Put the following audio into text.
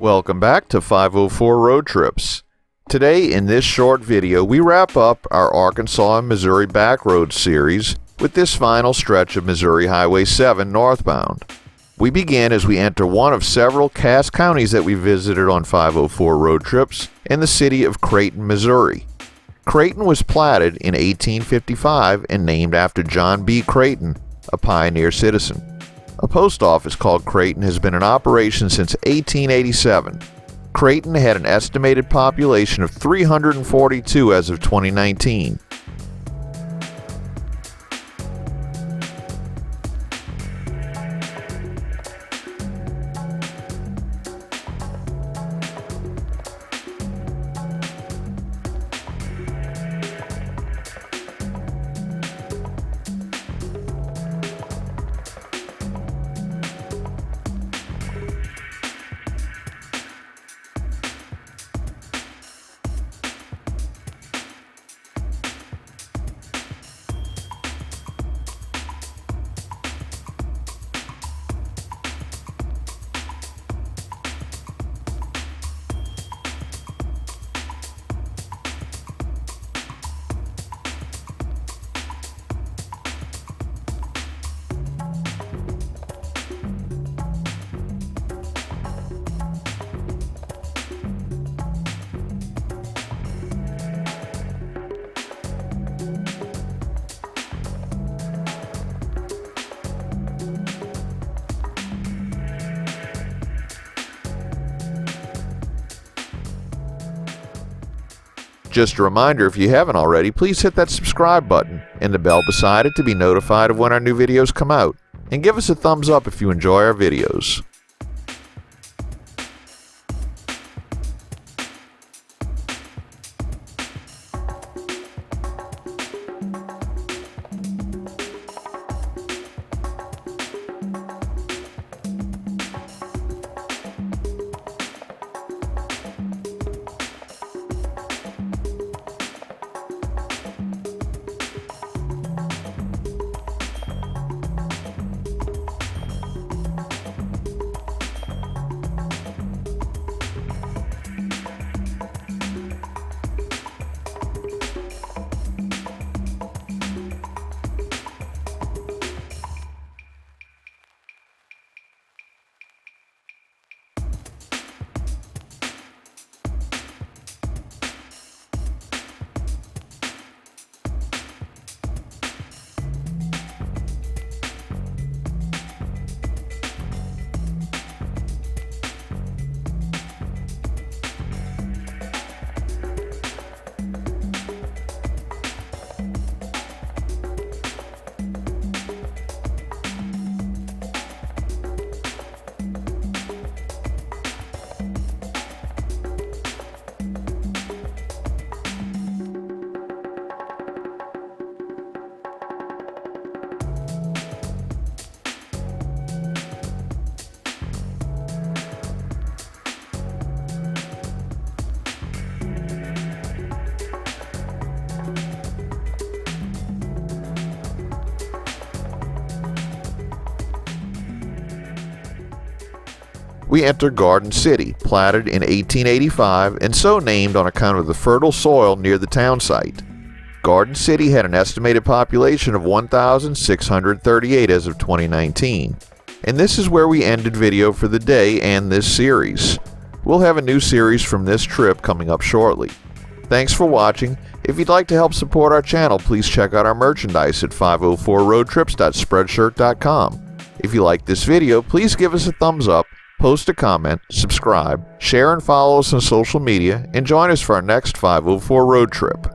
Welcome back to 504 Road Trips. Today in this short video we wrap up our Arkansas and Missouri Backroads series with this final stretch of Missouri Highway 7 northbound. We begin as we enter one of several Cass counties that we visited on 504 Road Trips in the city of Creighton, Missouri. Creighton was platted in 1855 and named after John B. Creighton, a pioneer citizen. A post office called Creighton has been in operation since 1887. Creighton had an estimated population of 342 as of 2019. Just a reminder, if you haven't already, please hit that subscribe button and the bell beside it to be notified of when our new videos come out. And give us a thumbs up if you enjoy our videos. We enter Garden City, platted in 1885 and so named on account of the fertile soil near the town site. Garden City had an estimated population of 1,638 as of 2019. And this is where we ended video for the day and this series. We'll have a new series from this trip coming up shortly. Thanks for watching. If you'd like to help support our channel, please check out our merchandise at 504roadtrips.spreadshirt.com. If you like this video, please give us a thumbs up, post a comment, subscribe, share and follow us on social media, and join us for our next 504 road trip.